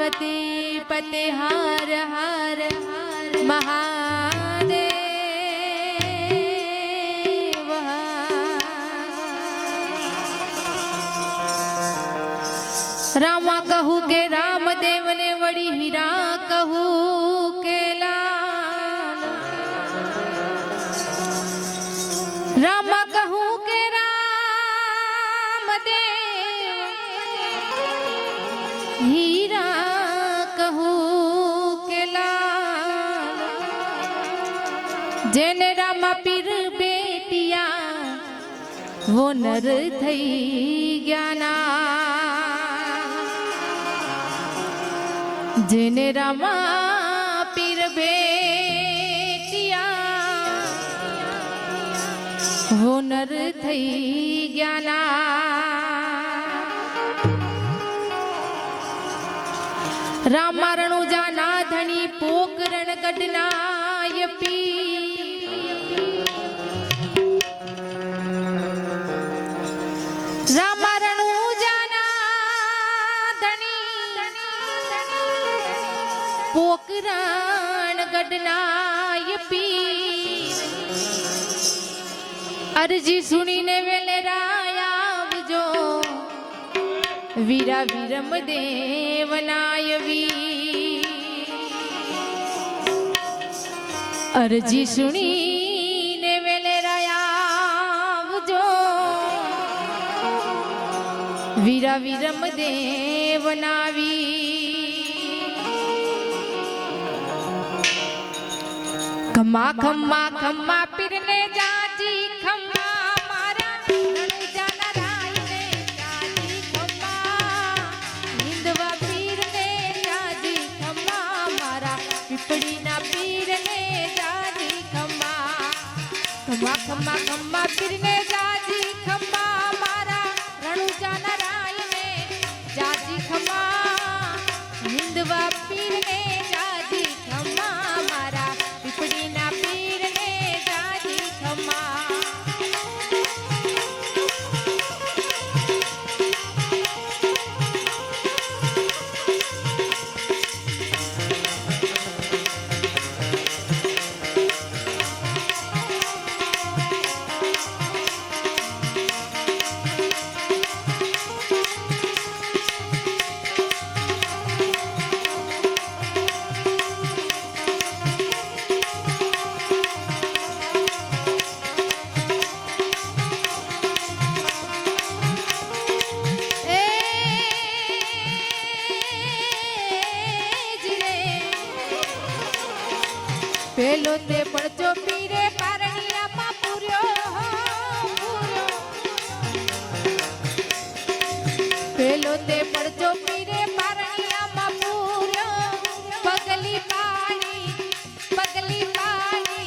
पार्वती पते हर हर महादेव। रामा कहूँ के रामदेव ने वड़ी हीरा कहूँ के लाल। रामा कहूँ के रामदेव हीरा कहूँ के लाल। जेने रामा पीर बेटिया वो नर थई ज्ञाना। जेने रामा पीर बेटिया वो नर थई ज्ञाना। रामा रणुजाना धनी पोकरण गडना ये पी। रामा रणुजाना धनी पोकरण गडना ये पी। अर्जी सुनी ने वेले राया जो वीरा वीरम देवनायवी। अर्जी सुनी ने वेले राया जो वीरा वीरम देवनावी। खम्मा खम्मा खम्मा पिरने जाजी खम्मा मारा रणुजाना राय ने जाजी खम्मा। हिंदवा पीर ने जाजी खम्मा मारा पिपड़ी ना पीर ने जाजी खम्मा। खम्मा खम्मा खम्मा पिरने जाजी खम्मा मारा रणुजाना राय ने जाजी खम्मा। हिंदवा पीर ने जाजी खम्मा मारा पिपड़ी ना पीर ने जाजी खम्मा। पेलो ते पड़चो पीरे पारणिया मा पूर्यो पूर्यो। पेलो ते पड़चो पीरे पारणिया मा पूर्यो। पगली पानी पगली पानी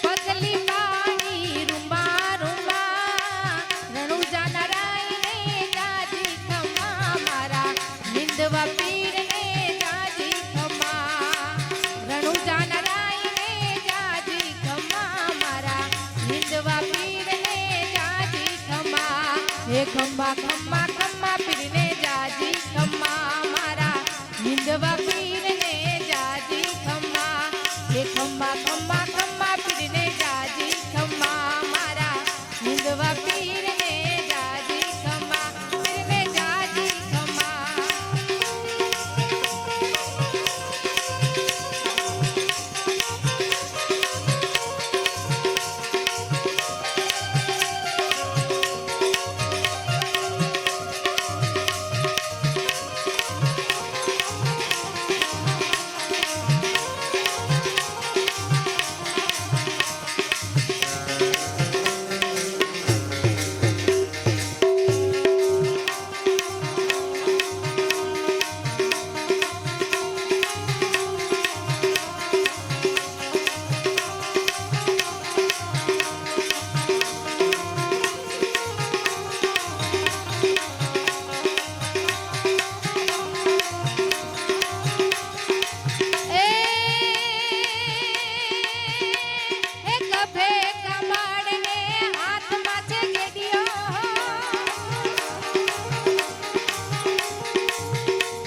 पगली पानी रुंबा रुंबा रणुजाना राय ने जाजी खम्मा मारा। हिंदवा पीर ने जाजी खम्मा। रणुजाना खम्मा खम्मा खम्मा पीर ने जाजी खम्मा मारा। हिंदवा पीर ने जाजी खम्मा। हे खम्मा खम्मा खम्मा पीर ने जाजी खम्मा मारा। हिंदवा पीर ने जाजी खम्मा। पीर ने जाजी खम्मा।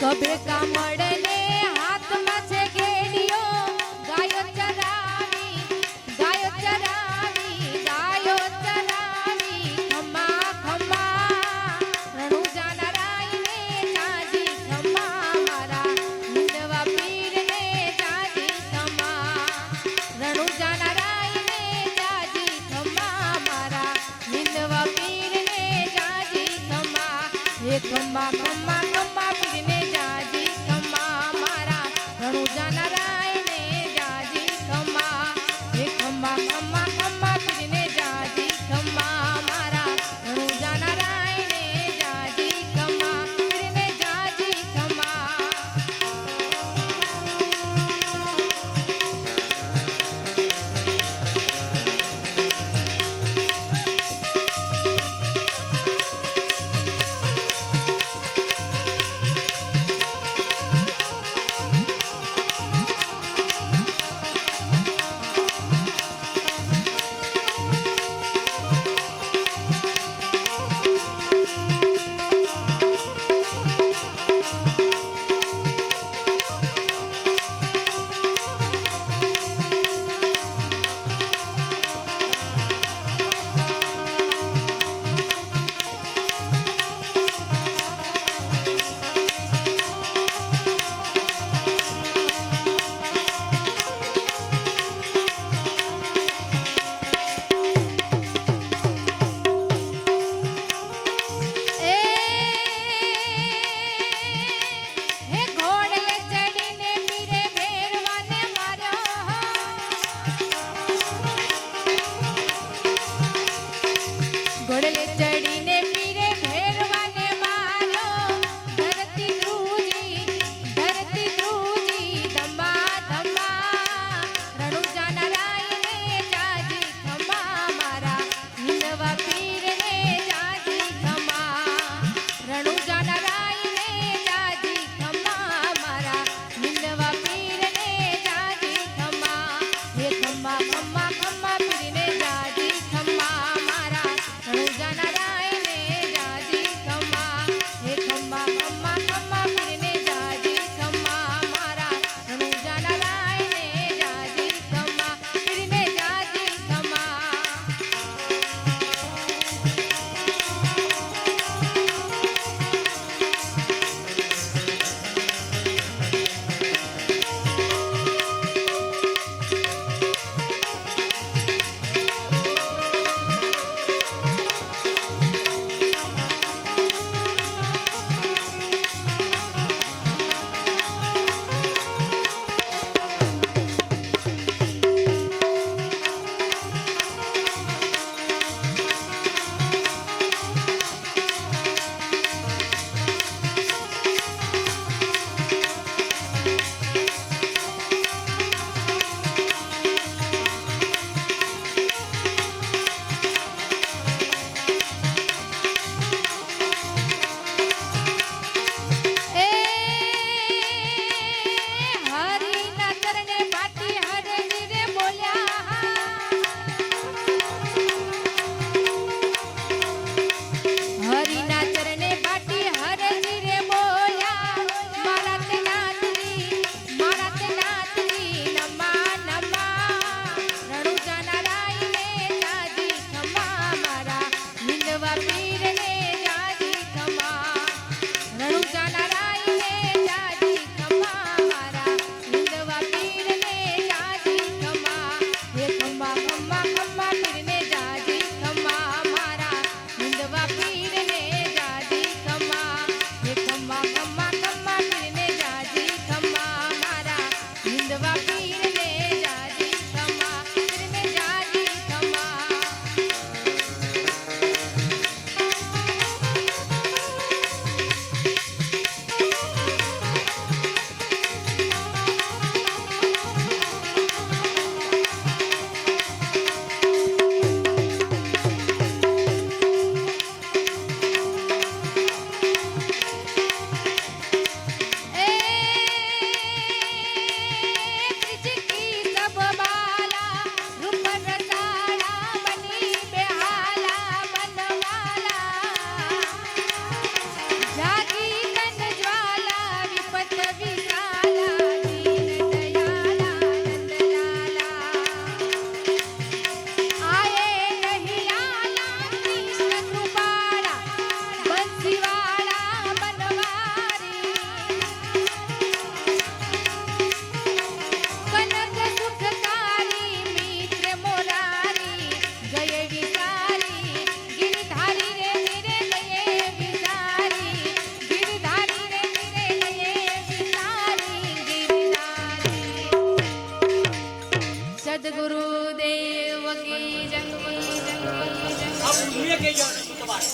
कबे का मड़ने એ ખંભા ખંભા ખંભા પીરને જાજી ખંભા મારા રણુજા નારાયણે જાજી ખંભા એ ખંભા ખંભા ખંભા પીરને જાજી ખંભા મારા રણુજા નારાયણે જાજી ખંભા પીરને જાજી ખંભા ગુરુદેવ કી જય આ ભૂમિએ કહી જાવ તમારે